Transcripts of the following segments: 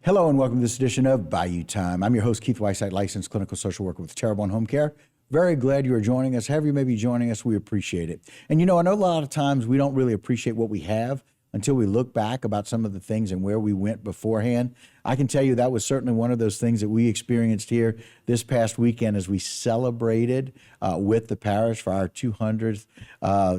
Hello and welcome to this edition of Bayou Time. I'm your host, Keith Whiteside, licensed clinical social worker with Terrebonne Home Care. Very glad you are joining us. However you may be joining us, we appreciate it. And I know a lot of times we don't really appreciate what we have until we look back about some of the things and where we went beforehand. I can tell you that was certainly one of those things that we experienced here this past weekend as we celebrated with the parish for our 200th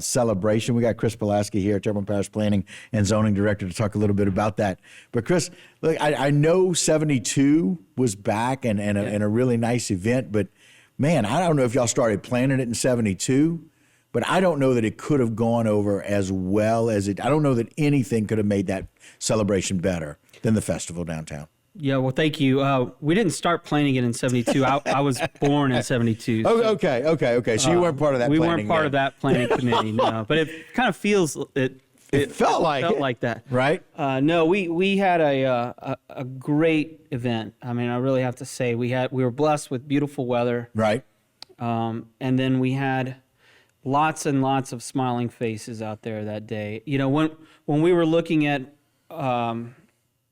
celebration. We got Chris Pulaski here, Terrebonne Parish Planning and Zoning Director, to talk a little bit about that. But Chris, look, I know 72 was back and a really nice event, but man, I don't know if y'all started planning it in 72, but I don't know that it could have gone over as well as it. I don't know that anything could have made that celebration better than the festival downtown. Yeah, well, thank you. We didn't start planning it in 72. I was born in 72. So, okay. So you weren't part of that planning. We weren't part of that planning committee, no. But it kind of feels, it felt like that. Right? No, we had a great event. I mean, I really have to say, we were blessed with beautiful weather. Right. And then we had lots and lots of smiling faces out there that day. When we were looking at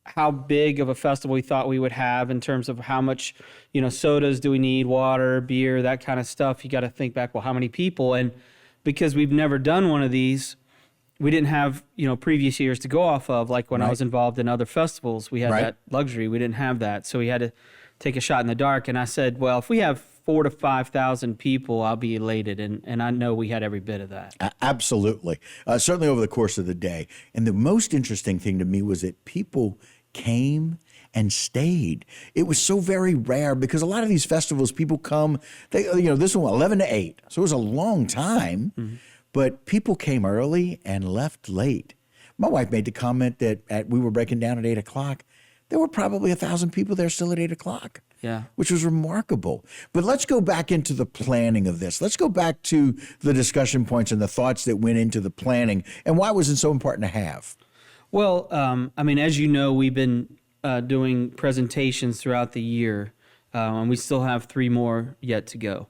how big of a festival we thought we would have in terms of how much, sodas do we need, water, beer, that kind of stuff, you got to think back, well, how many people? And because we've never done one of these, we didn't have, previous years to go off of, like when I was involved in other festivals, we had that luxury. We didn't have that. So we had to take a shot in the dark. And I said, well, if we have 4,000 to 5,000 people, I'll be elated. And I know we had every bit of that. Absolutely. Certainly over the course of the day. And the most interesting thing to me was that people came and stayed. It was so very rare because a lot of these festivals, people come, this one 11 to 8. So it was a long time, but people came early and left late. My wife made the comment that we were breaking down at 8 o'clock. There were probably 1,000 people there still at 8 o'clock. Yeah. Which was remarkable. But let's go back into the planning of this. Let's go back to the discussion points and the thoughts that went into the planning and why was it so important to have? Well, as you know, we've been doing presentations throughout the year, and we still have 3 more yet to go.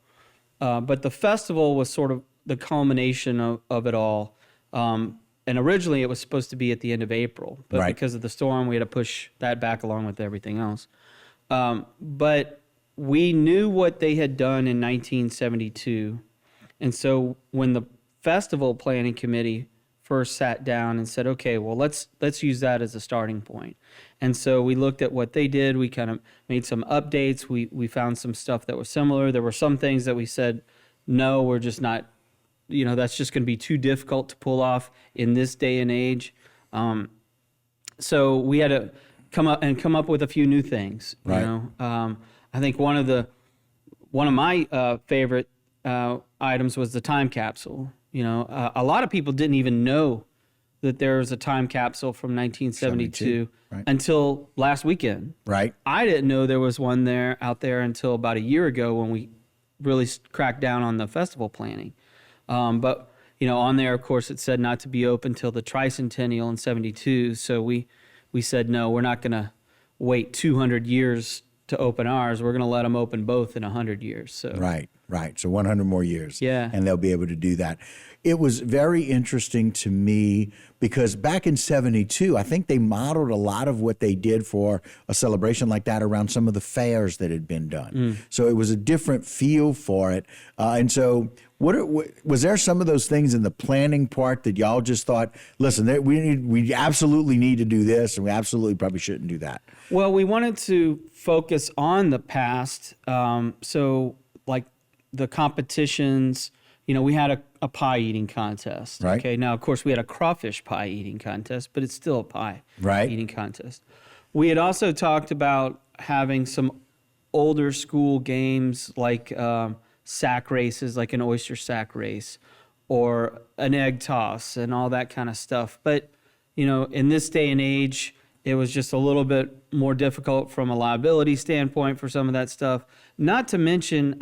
But the festival was sort of the culmination of it all. And originally it was supposed to be at the end of April, but because of the storm, we had to push that back along with everything else. But we knew what they had done in 1972. And so when the festival planning committee first sat down and said, okay, well, let's use that as a starting point. And so we looked at what they did. We kind of made some updates. We found some stuff that was similar. There were some things that we said, no, we're just not, that's just going to be too difficult to pull off in this day and age. So we had to come up with a few new things. I think one of my favorite items was the time capsule. A lot of people didn't even know that there was a time capsule from 1972 until last weekend. Right. I didn't know there was one out there until about a year ago when we really cracked down on the festival planning. But on there, of course, it said not to be open till the tricentennial in 72. So we said, no, we're not going to wait 200 years to open ours. We're going to let them open both in 100 years. So Right. So 100 more years. Yeah. And they'll be able to do that. It was very interesting to me because back in 72, I think they modeled a lot of what they did for a celebration like that around some of the fairs that had been done. So it was a different feel for it. And so was there some of those things in the planning part that y'all just thought, listen, we absolutely need to do this and we absolutely probably shouldn't do that? Well, we wanted to focus on the past. So like the competitions, we had a pie eating contest. Right. Okay. Now, of course, we had a crawfish pie eating contest, but it's still a pie eating contest. We had also talked about having some older school games like sack races, like an oyster sack race or an egg toss and all that kind of stuff. But, in this day and age, it was just a little bit more difficult from a liability standpoint for some of that stuff. Not to mention,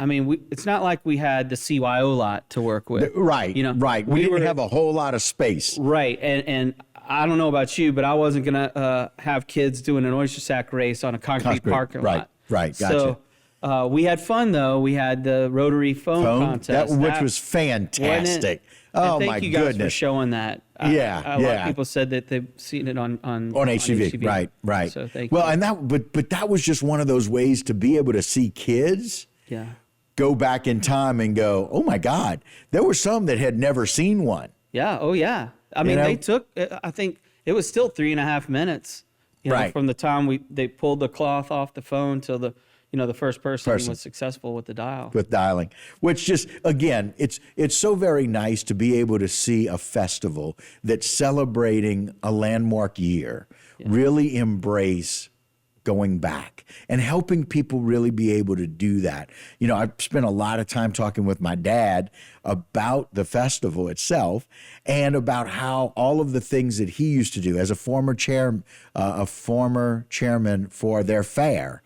it's not like we had the CYO lot to work with. Right. We didn't have a whole lot of space. Right. And I don't know about you, but I wasn't going to have kids doing an oyster sack race on a concrete parking lot. Right. Gotcha. So we had fun, though. We had the rotary foam contest. Which was fantastic. Oh, my goodness. Thank you guys for showing that. Yeah, A lot of people said that they've seen it on HTV. Right. So thank well, you. and but that was just one of those ways to be able to see kids Yeah. go back in time and go, oh my God, there were some that had never seen one. Yeah. Oh, yeah. I mean, know? they took. I think it was still 3.5 minutes. Right. From the time they pulled the cloth off the phone till the first person was successful with the dial. With dialing, which just, again, it's so very nice to be able to see a festival that's celebrating a landmark year, really embrace going back and helping people really be able to do that. I've spent a lot of time talking with my dad about the festival itself and about how all of the things that he used to do as a former chairman for their fair,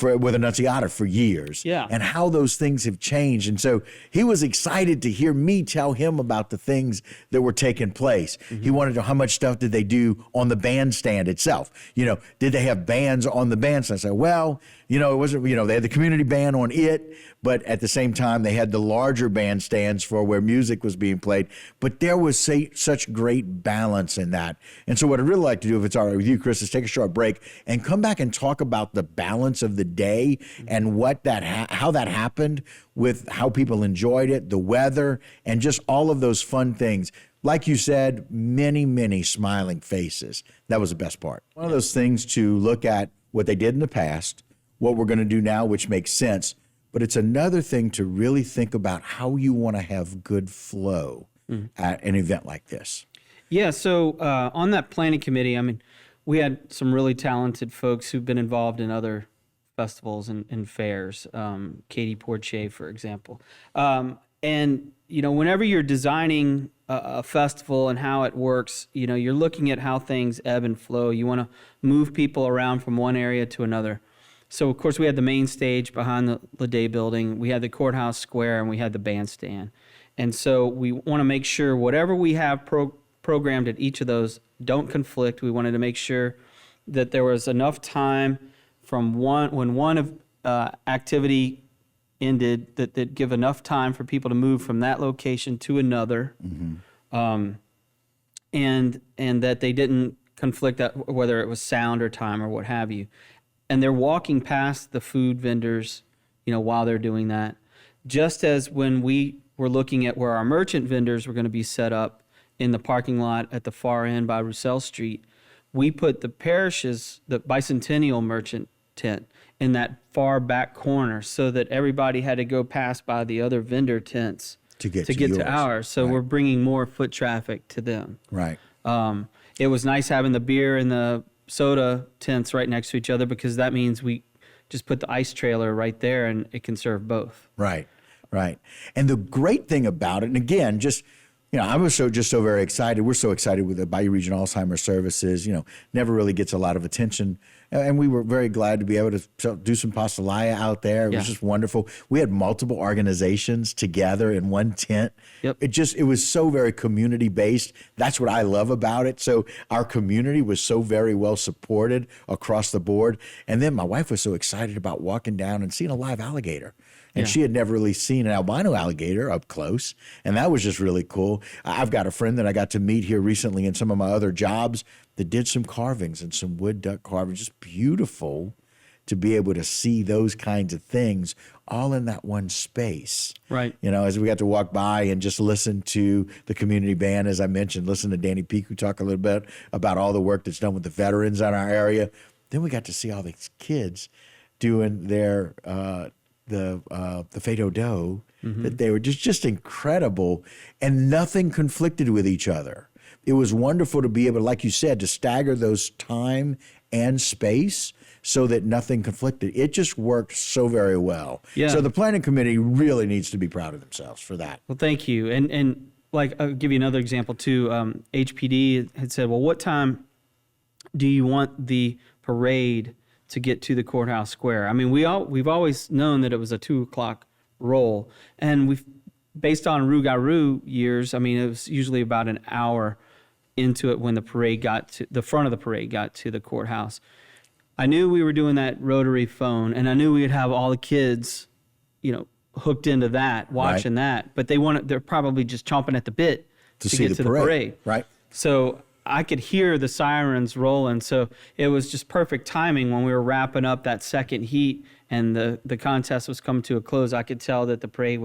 with Annunziata for years, and how those things have changed. And so he was excited to hear me tell him about the things that were taking place. He wanted to know how much stuff did they do on the bandstand itself. Did they have bands on the bandstand? I said, well, it wasn't, they had the community band on it, but at the same time they had the larger bandstands for where music was being played. But there was such great balance in that. And so what I'd really like to do, if it's all right with you, Chris, is take a short break and come back and talk about the balance of the day and how that happened with how people enjoyed it, the weather, and just all of those fun things. Like you said, many, many smiling faces. That was the best part. One of those things to look at what they did in the past, what we're going to do now, which makes sense. But it's another thing to really think about how you want to have good flow at an event like this. Yeah. So on that planning committee, I mean, we had some really talented folks who've been involved in other festivals and fairs. Katie Portier, for example. And whenever you're designing a festival and how it works, you're looking at how things ebb and flow. You want to move people around from one area to another. So, of course, we had the main stage behind the Ledet building. We had the courthouse square, and we had the bandstand. And so we want to make sure whatever we have programmed at each of those don't conflict. We wanted to make sure that there was enough time from when one activity ended that give enough time for people to move from that location to another, and that they didn't conflict, whether it was sound or time or what have you. And they're walking past the food vendors, while they're doing that. Just as when we were looking at where our merchant vendors were going to be set up in the parking lot at the far end by Roussel Street, we put the bicentennial merchant tent in that far back corner so that everybody had to go past by the other vendor tents to get to ours. So we're bringing more foot traffic to them. Right. It was nice having the beer and the soda tents right next to each other because that means we just put the ice trailer right there and it can serve both. Right. And the great thing about it, and again, just, I was so very excited. We're so excited with the Bayou Region Alzheimer's Services, never really gets a lot of attention. And we were very glad to be able to do some pastelaya out there. It was just wonderful. We had multiple organizations together in one tent. Yep. It was so very community based. That's what I love about it. So our community was so very well supported across the board. And then my wife was so excited about walking down and seeing a live alligator. And she had never really seen an albino alligator up close. And that was just really cool. I've got a friend that I got to meet here recently in some of my other jobs that did some carvings and some wood duck carvings. Just beautiful to be able to see those kinds of things all in that one space. Right. As we got to walk by and just listen to the community band, as I mentioned, listen to Danny Piku talk a little bit about all the work that's done with the veterans in our area. Then we got to see all these kids doing their the Fado Dough, that they were just incredible, and nothing conflicted with each other. It was wonderful to be able, like you said, to stagger those time and space so that nothing conflicted. It just worked so very well. Yeah. So the planning committee really needs to be proud of themselves for that. Well, thank you. And like, I'll give you another example too. HPD had said, well, what time do you want the parade to get to the courthouse square? I mean, we've always known that it was a 2:00 roll, and we've, based on Rougarou years, I mean, it was usually about an hour into it when the front of the parade got to the courthouse. I knew we were doing that rotary phone, and I knew we'd have all the kids, hooked into that, watching that, but they're probably just chomping at the bit to see get the to the parade. Right. So I could hear the sirens rolling. So it was just perfect timing when we were wrapping up that second heat and the contest was coming to a close. I could tell that the parade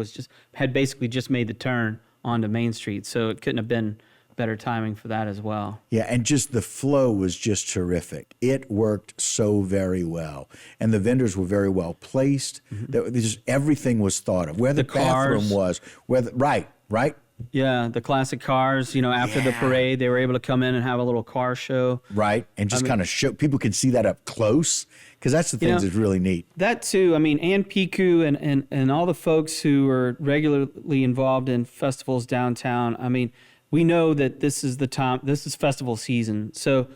had basically just made the turn onto Main Street. So it couldn't have been better timing for that as well. Yeah, and just the flow was just terrific. It worked so very well, and the vendors were very well placed. Just everything was thought of. Where the bathroom was, right. Yeah, the classic cars. After the parade, they were able to come in and have a little car show. Right, and just kind of show people can see that up close, because that's the things that's really neat. That too. I mean, Ann Piku and all the folks who are regularly involved in festivals downtown. I mean, we know that this is the time. This is festival season, so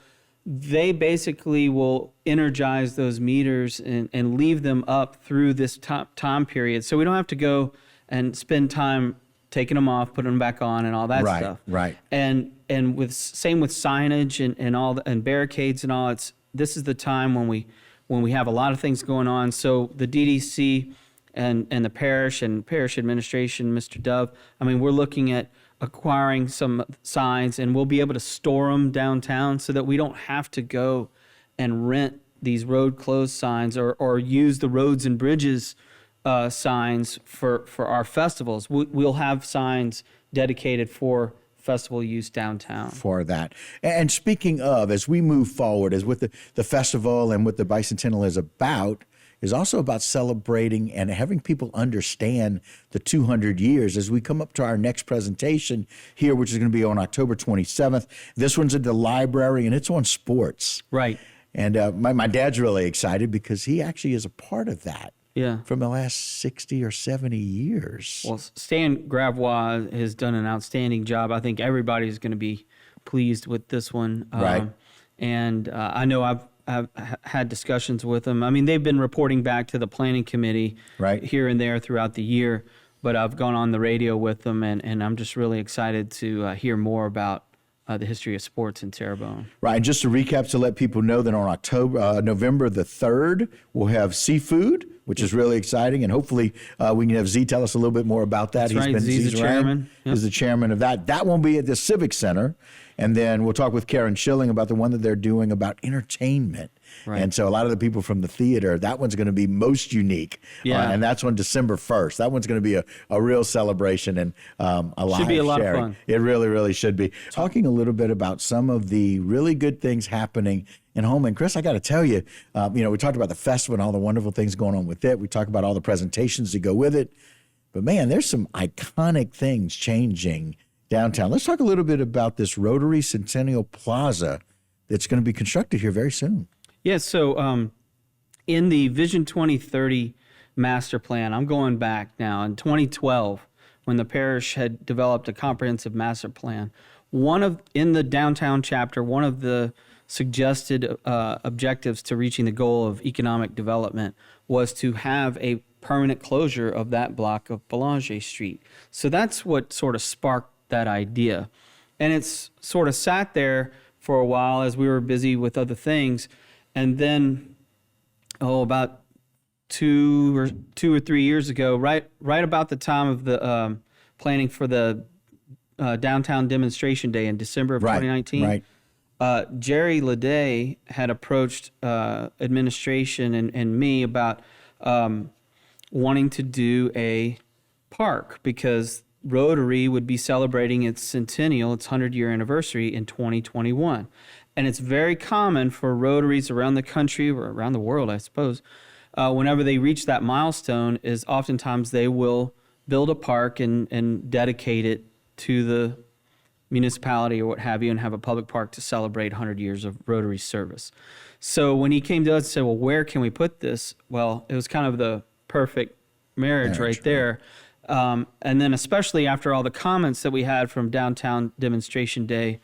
they basically will energize those meters and leave them up through this time period. So we don't have to go and spend time taking them off, putting them back on, and all that stuff. Right. And same with signage and barricades and all. This is the time when we have a lot of things going on. So the DDC and the parish administration, Mr. Dove. I mean, we're looking at acquiring some signs, and we'll be able to store them downtown so that we don't have to go and rent these road closed signs or use the roads and bridges signs for our festivals. We'll have signs dedicated for festival use downtown. For that. And speaking of, as we move forward, as with the festival and what the Bicentennial is also about celebrating and having people understand the 200 years as we come up to our next presentation here, which is going to be on October 27th. This one's at the library, and it's on sports. Right. And my dad's really excited because he actually is a part of that. Yeah. From the last 60 or 70 years. Well, Stan Gravois has done an outstanding job. I think everybody's going to be pleased with this one. Right. And I know I've had discussions with them. I mean, they've been reporting back to the planning committee here and there throughout the year, but I've gone on the radio with them, and I'm just really excited to hear more about the history of sports in Terrebonne. Right. And just to recap, to let people know that on November the 3rd, we'll have seafood, which is really exciting. And hopefully we can have Z tell us a little bit more about that. He's the chairman. He's the chairman of that. That won't be at the Civic Center. And then we'll talk with Karen Schilling about the one that they're doing about entertainment. Right. And so a lot of the people from the theater, that one's going to be most unique. Yeah. And that's on December 1st. That one's going to be a real celebration and a lot should be a lot sharing. of fun. It really, really should be. Talking a little bit about some of the really good things happening in Houma. And Chris, I got to tell you, we talked about the festival and all the wonderful things going on with it. We talked about all the presentations that go with it. But man, there's some iconic things changing downtown. Let's talk a little bit about this Rotary Centennial Plaza that's going to be constructed here very soon. Yeah, so in the Vision 2030 master plan, I'm going back now, in 2012, when the parish had developed a comprehensive master plan, in the downtown chapter, one of the suggested objectives to reaching the goal of economic development was to have a permanent closure of that block of Boulanger Street. So that's what sort of sparked that idea. And it's sort of sat there for a while as we were busy with other things. And then, about 2 or 3 years ago, right about the time of the planning for the downtown demonstration day in December of 2019, Jerry Leday had approached administration and me about wanting to do a park because Rotary would be celebrating its centennial, its 100-year anniversary in 2021. And it's very common for Rotaries around the country, or around the world, I suppose, whenever they reach that milestone, is oftentimes they will build a park and dedicate it to the municipality or what have you, and have a public park to celebrate 100 years of Rotary service. So when he came to us and said, well, where can we put this? Well, it was kind of the perfect marriage right there. And then especially after all the comments that we had from Downtown Demonstration Day,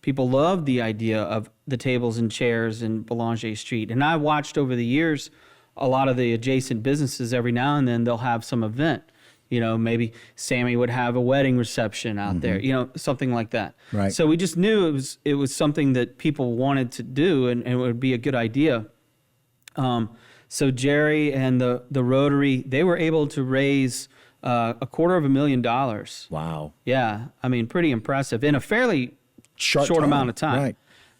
people loved the idea of the tables and chairs in Boulanger Street. And I watched over the years a lot of the adjacent businesses, every now and then they'll have some event. Maybe Sammy would have a wedding reception out there, something like that. Right. So we just knew it was something that people wanted to do and it would be a good idea. So Jerry and the Rotary, they were able to raise $250,000. Wow. Yeah, I mean, pretty impressive in a fairly short time. amount of time.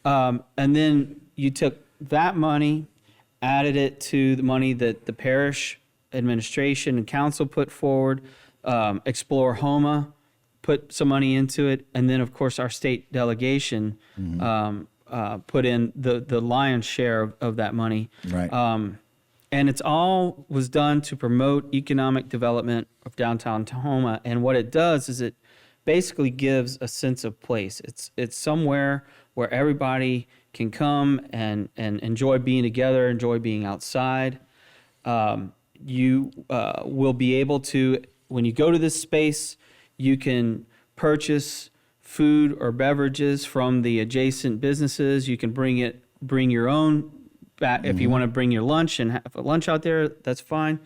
Right. And then you took that money, added it to the money that the parish administration and council put forward, Explore Houma put some money into it, and then, of course, our state delegation put in the lion's share of that money. Right. And it's all was done to promote economic development of downtown Houma. And what it does is it basically gives a sense of place. It's somewhere where everybody can come and enjoy being together, enjoy being outside. You will be able to, when you go to this space, you can purchase food or beverages from the adjacent businesses. You can bring your own. If you want to bring your lunch and have a lunch out there, that's fine.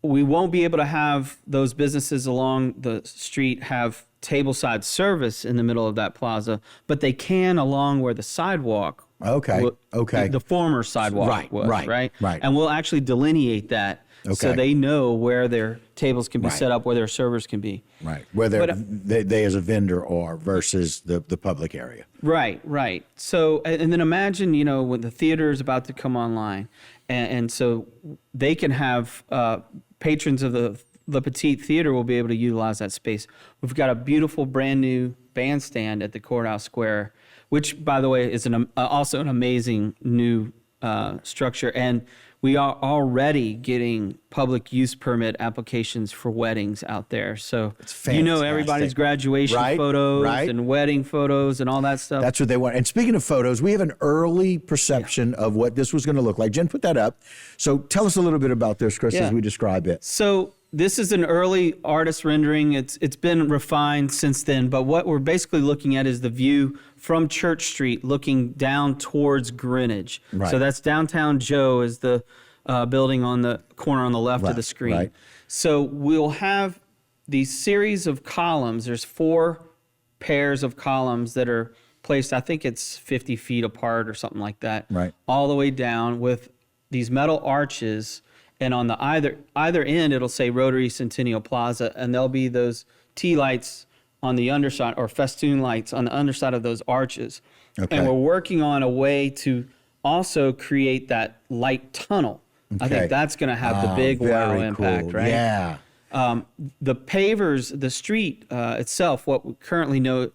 We won't be able to have those businesses along the street have tableside service in the middle of that plaza, but they can along where the sidewalk. Okay. The former sidewalk was, right? And we'll actually delineate that so they know where their tables can be set up, where their servers can be. Right. Where they as a vendor are versus the public area. Right. So, and then imagine, when the theater is about to come online, and so they can have patrons of the Petite Theater will be able to utilize that space. We've got a beautiful brand new bandstand at the Courthouse Square, which, by the way, is also an amazing new structure. And we are already getting public use permit applications for weddings out there. So, everybody's graduation photos and wedding photos and all that stuff. That's what they want. And speaking of photos, we have an early perception of what this was going to look like. Jen, put that up. So tell us a little bit about this, Chris, as we describe it. So this is an early artist rendering. It's been refined since then, but what we're basically looking at is the view from Church Street looking down towards Greenwich. Right. So that's Downtown Joe is the building on the corner on the left of the screen. Right. So we'll have these series of columns. There's 4 pairs of columns that are placed, I think it's 50 feet apart or something like that. Right. All the way down with these metal arches. And on the either end, it'll say Rotary Centennial Plaza, and there'll be those T lights on the underside, or festoon lights on the underside of those arches. Okay. And we're working on a way to also create that light tunnel. Okay. I think that's going to have the big wow impact, right? Yeah. The pavers, the street itself, what we currently know,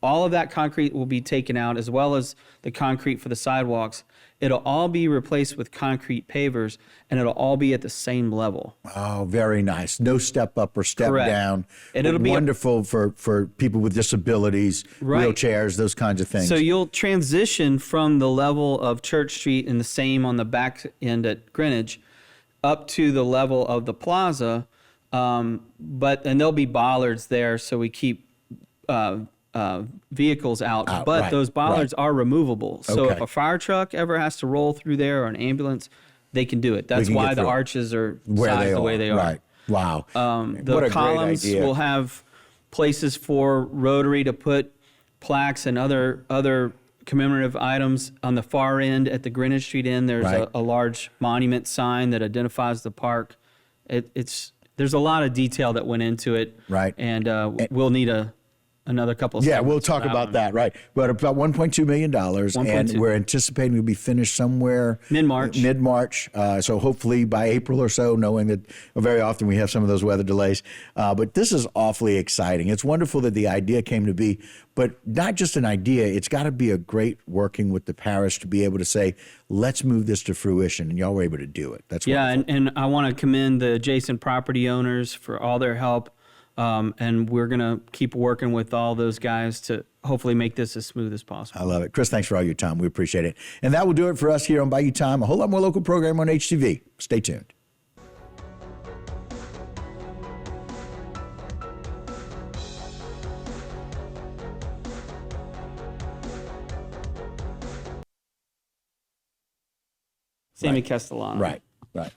all of that concrete will be taken out, as well as the concrete for the sidewalks. It'll all be replaced with concrete pavers, and it'll all be at the same level. Oh, very nice. No step up or step down. And it'll be wonderful for people with disabilities, wheelchairs, those kinds of things. So you'll transition from the level of Church Street and the same on the back end at Greenwich up to the level of the plaza, and there'll be bollards there, so we keep vehicles out, but those bollards are removable. So if a fire truck ever has to roll through there, or an ambulance, they can do it. That's why the arches are sized the way they are. Right. Wow. The columns will have places for Rotary to put plaques and other commemorative items. On the far end at the Greenwich Street end, there's a large monument sign that identifies the park. There's a lot of detail that went into it. Right. And we'll need another couple of we'll talk about that, right. We're at about $1.2 million, and we're anticipating we'll be finished somewhere mid-March. So hopefully by April or so, knowing that very often we have some of those weather delays. But this is awfully exciting. It's wonderful that the idea came to be, but not just an idea, it's got to be a great working with the parish to be able to say, let's move this to fruition, and y'all were able to do it. That's wonderful. And I want to commend the adjacent property owners for all their help. And we're going to keep working with all those guys to hopefully make this as smooth as possible. I love it. Chris, thanks for all your time. We appreciate it. And that will do it for us here on Bayou Time. A whole lot more local program on HTV. Stay tuned. Sammy Castellano. Right.